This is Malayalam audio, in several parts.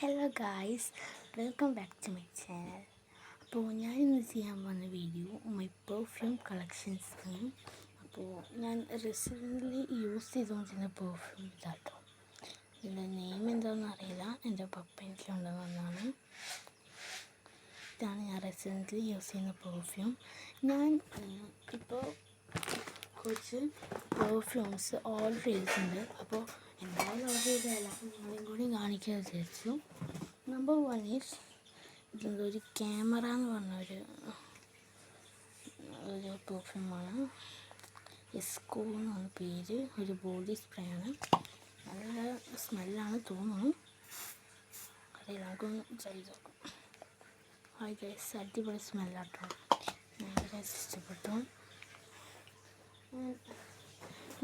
Hello guys, welcome back to my channel. അപ്പോൾ ഞാൻ ഇന്ന് ചെയ്യാൻ പോകുന്ന വീഡിയോ മൈ പെർഫ്യൂം കളക്ഷൻസ് ആണ്. അപ്പോൾ ഞാൻ റീസെൻ്റ്ലി യൂസ് ചെയ്തുകൊണ്ടിരുന്ന പെർഫ്യൂം ഇതാട്ടോ. ഇതിൻ്റെ നെയിം എന്താണെന്ന് അറിയില്ല, എൻ്റെ പപ്പ എനിക്ക് കൊണ്ടുവന്നതാണ്. ഇതാണ് ഞാൻ റീസെൻ്റ്ലി യൂസ് ചെയ്യുന്ന പെർഫ്യൂം. ഞാൻ ഇപ്പോൾ കുറച്ച് പെർഫ്യൂംസ് ഓർഡർ ചെയ്തിട്ടുണ്ട്. അപ്പോൾ എന്തായാലും ഓർഡർ ചെയ്തതല്ല, നിങ്ങളെയും കൂടി കാണിക്കാൻ വിചാരിച്ചു. നമ്പർ 1 ഈസ് ഇതൊരു ക്യാമറ എന്ന് പറഞ്ഞൊരു പെർഫ്യൂമാണ്. എസ്കോ എന്നാണ് പേര്. ഒരു ബോഡി സ്പ്രേ ആണ്. നല്ല സ്മെല്ലാണ് തോന്നുന്നു. അറിയില്ല, നമുക്കൊന്ന് ചെയ്ത് നോക്കാം. ഹായ് ഗൈസ്, അടിപൊളി സ്മെല്ലാട്ടോ, ഭയങ്കര ഇഷ്ടപ്പെട്ടു.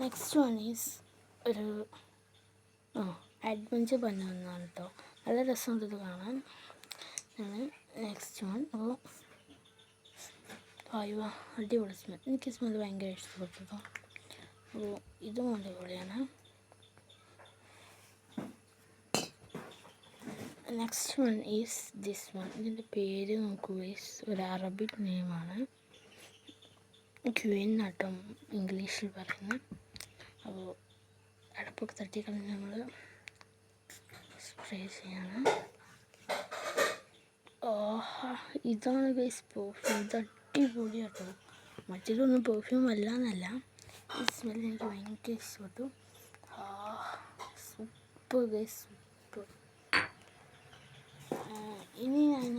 നെക്സ്റ്റ് വൺ ഈസ് ഒരു അഡ്വഞ്ചർ പന്നൊന്നാണ് കേട്ടോ. നല്ല രസമുണ്ട് ഇത് കാണാൻ. നെക്സ്റ്റ് വൺ അടിപൊളി സ്മെൽ. എനിക്ക് സ്മെൽ ഭയങ്കര ഇഷ്ടപ്പെട്ടു. അപ്പോൾ ഇതും അടിപൊളിയാണ്. Next one is this one. ഇതിൻ്റെ പേര് നോക്കുക, ഒരു അറബിക് നെയിമാണ്. ക്യൂൻ ആട്ടോ ഇംഗ്ലീഷിൽ പറയുന്നത്. അപ്പോൾ അടുപ്പൊക്കെ തട്ടിക്കളഞ്ഞ് നമ്മൾ സ്പ്രേ ചെയ്യാണ്. ഇതാണ് ഗൈസ് പെർഫ്യൂം. ഇത് അടിപൊളിയാട്ടോ. മറ്റേതൊന്നും പെർഫ്യൂം അല്ല എന്നല്ല, ഈ സ്മെല്ല് എനിക്ക് ഭയങ്കര ഇഷ്ടപ്പെട്ടു. Super guys, super. ഇനി ഞാൻ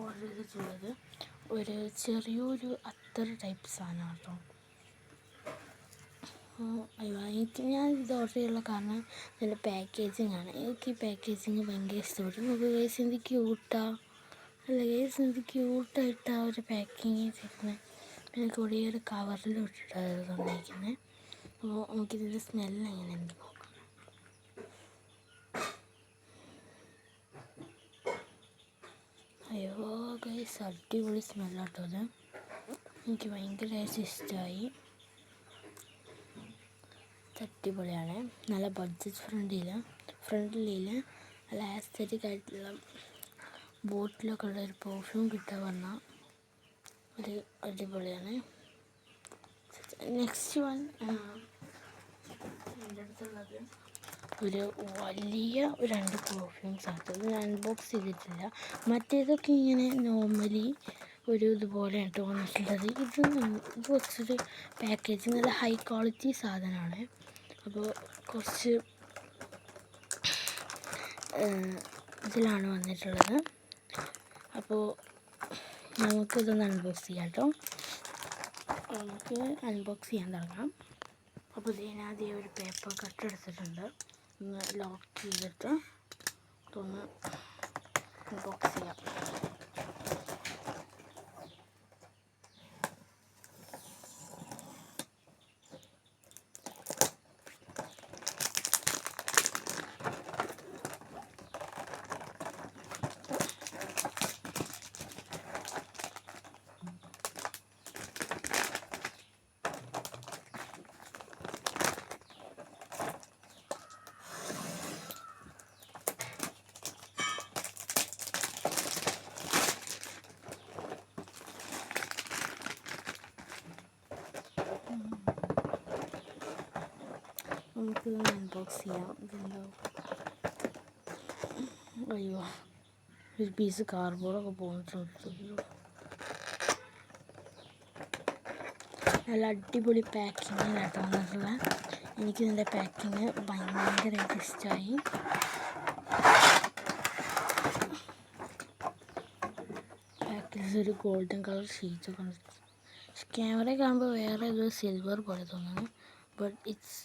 ഓർഡർ ചെയ്തിട്ടുള്ളത് ഒരു ചെറിയൊരു അത്തർ ടൈപ്പ് സാധനമാണ് കേട്ടോ. എനിക്ക് ഞാൻ ഇത് ഓർഡർ ചെയ്യാനുള്ള കാരണം ഇതിൻ്റെ പാക്കേജിങ് ആണ്. എനിക്ക് ഈ പാക്കേജിങ് ഭയങ്കര ഇഷ്ടപ്പെട്ടു. നമുക്ക് ഗൈസ് എന്ത് ക്യൂട്ടാ, അല്ല ഗൈസ് എന്ത് ക്യൂട്ടായിട്ടാണ് ഒരു പാക്കിങ് ചെയ്തിരിക്കുന്നത്. പിന്നെ കുറേ ഒരു കവറിൽ ഇട്ടിട്ടാണ് തന്നിരിക്കുന്നത്. അപ്പോൾ നമുക്കിതിൻ്റെ സ്മെല്ല് എങ്ങനെ ഉണ്ട് നോക്കാം. അയ്യോ ഗൈസ്, അടിപൊളി സ്മെല്ലാട്ടോ അത്. എനിക്ക് ഭയങ്കരമായിട്ട് ഇഷ്ടമായി. അടിപൊളിയാണ്. നല്ല ബഡ്ജറ്റ് ഫ്രണ്ട്ലിയിൽ നല്ല ആസ്തറ്റിക് ആയിട്ടുള്ള ബോട്ടിലൊക്കെ ഉള്ള ഒരു പെർഫ്യൂം കിട്ടുക പറഞ്ഞാൽ ഒരു അടിപൊളിയാണ്. നെക്സ്റ്റ് വൺ എൻ്റെ അടുത്തുള്ളത് ഒരു വലിയ 2 പെർഫ്യൂംസ് ആണ്. ഇത് ഞാൻ അൺബോക്സ് ചെയ്തിട്ടില്ല. മറ്റേതൊക്കെ ഇങ്ങനെ നോർമലി ഒരു ഇതുപോലെ കേട്ടോ വന്നിട്ടുള്ളത്. ഇത് കുറച്ചൊരു പാക്കേജിങ് നല്ല ഹൈ ക്വാളിറ്റി സാധനമാണ്. അപ്പോൾ കുറച്ച് ഇതിലാണ് വന്നിട്ടുള്ളത്. അപ്പോൾ നമുക്കിതൊന്ന് അൺബോക്സ് ചെയ്യാം കേട്ടോ. നമുക്ക് അൺബോക്സ് ചെയ്യാൻ തുടങ്ങാം. അപ്പോൾ ഇതിനാദ്യം ഒരു പേപ്പർ കട്ട് എടുത്തിട്ടുണ്ട്. ഒന്ന് ലോക്ക് ചെയ്തിട്ട് ഇതൊന്ന് അൺബോക്സ് ചെയ്യാം. നമുക്കിതൊന്ന് അൺബോക്സ് ചെയ്യാം. ഇതെന്തോ അയ്യോ, ഒരു പീസ് കാർഡ്ബോർഡൊക്കെ പോന്നിട്ടുണ്ട്. നല്ല അടിപൊളി പാക്കിങ്ങിലാട്ടോ വന്നിട്ടുള്ളത്. എനിക്കിതിൻ്റെ പാക്കിങ് ഭയങ്കരമായിട്ട് ഇഷ്ടമായി. പാക്കിൽ ഒരു ഗോൾഡൻ കളർ ഷീറ്റ് കണ്ടിട്ട് ക്യാമറ കാണുമ്പോൾ വേറെ ഒരു സിൽവർ പോലെ തോന്നുന്നു. ബട്ട് ഇറ്റ്സ്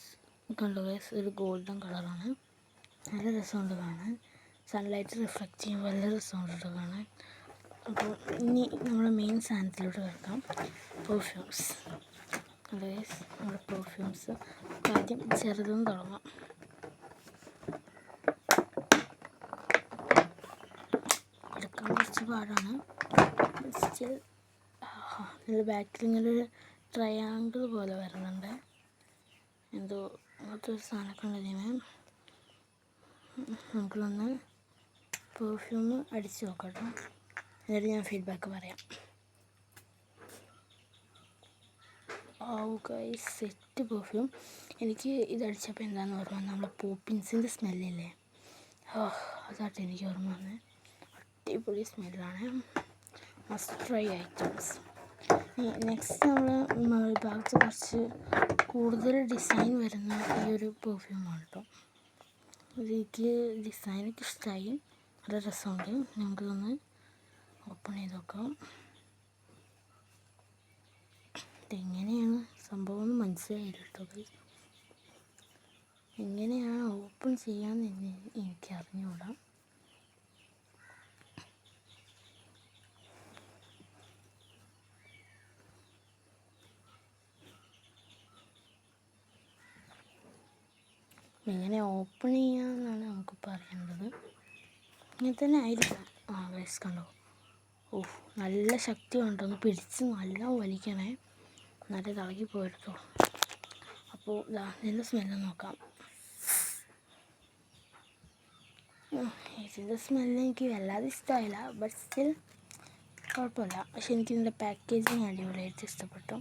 കണ്ടോ ഗൈസ്, ഒരു ഗോൾഡൻ കളറാണ്. നല്ല രസമുണ്ട് കാണാൻ. സൺലൈറ്റ് റിഫ്ലക്റ്റ് ചെയ്യുമ്പോൾ നല്ല രസമുണ്ട് കാണാൻ. അപ്പോൾ ഇനി നമ്മൾ മെയിൻ സാധനത്തിലോട്ട് കിടക്കാം, പെർഫ്യൂംസ്. ഗൈസ്, നമ്മുടെ പെർഫ്യൂംസ് ആദ്യം ചെറുതും തുടങ്ങാം. എടുക്കാൻ കുറച്ച് പാടാണ്. സ്റ്റിൽ ഇതിൻ്റെ ബാക്കിൽ ഇങ്ങനെ ഒരു ട്രയാങ്കിൾ പോലെ വരുന്നുണ്ട്. എന്തോ അങ്ങനത്തെ ഒരു സാധനമൊക്കെ ഉണ്ടെങ്കിൽ നമുക്കൊന്ന് പെർഫ്യൂം അടിച്ച് നോക്കട്ടോ, എന്നിട്ട് ഞാൻ ഫീഡ്ബാക്ക് പറയാം. Guys, set perfume. എനിക്ക് ഇതടിച്ചപ്പോൾ എന്താണെന്ന് ഓർമ്മ വന്നത്, നമ്മളെ പോപ്പിൻസിൻ്റെ സ്മെല്ലില്ലേ, അതായിട്ട് എനിക്ക് ഓർമ്മ വന്നത്. അടിപൊളി സ്മെല്ലാണ്. Must try items. നെക്സ്റ്റ് നമ്മൾ ഭാഗത്ത് കുറച്ച് കൂടുതൽ ഡിസൈൻ വരുന്ന ഈ ഒരു പെർഫ്യൂമാണ് കേട്ടോ. എനിക്ക് ഡിസൈനൊക്കെ ഇഷ്ടമായി, നല്ല രസമുണ്ട്. നമുക്കിതൊന്ന് ഓപ്പൺ ചെയ്ത് നോക്കാം. ഇതെങ്ങനെയാണ് സംഭവം എന്ന് മനസ്സിലായില്ല കേട്ടോ. എങ്ങനെയാണ് ഓപ്പൺ ചെയ്യാമെന്ന് എനിക്ക് അറിഞ്ഞുകൂടാ. എങ്ങനെ ഓപ്പൺ ചെയ്യാമെന്നാണ് നമുക്ക് പറയേണ്ടത്. ഇങ്ങനെ തന്നെ ആയിരിക്കും. ഗൈസ് കണ്ടോ, നല്ല ശക്തി ഉണ്ടോ, പിടിച്ച് നല്ല വലിക്കണേ, നല്ല തിളക്കി പോയെടുത്തോ. അപ്പോൾ ഇതിൻ്റെ സ്മെല്ല് നോക്കാം. ഇതിൻ്റെ സ്മെല്ല് എനിക്ക് വല്ലാതെ ഇഷ്ടമായില്ല, ബട്ട് സ്റ്റിൽ കുഴപ്പമില്ല. പക്ഷെ എനിക്കിതിൻ്റെ പാക്കേജിങ് അടിപൊളിയായിട്ട് ഇഷ്ടപ്പെട്ടു.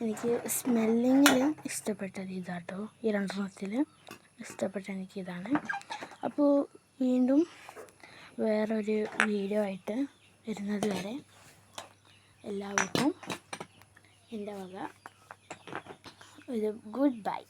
എനിക്ക് സ്മെല്ലിങ്ങിൽ ഇഷ്ടപ്പെട്ടത് ഇതാട്ടോ, ഈ രണ്ടെണ്ണത്തിൽ ഇഷ്ടപ്പെട്ട എനിക്കിതാണ്. അപ്പോൾ വീണ്ടും വേറൊരു വീഡിയോ ആയിട്ട് വരുന്നത് വരെ എല്ലാവർക്കും എൻ്റെ വക ഒരു ഗുഡ് ബൈ.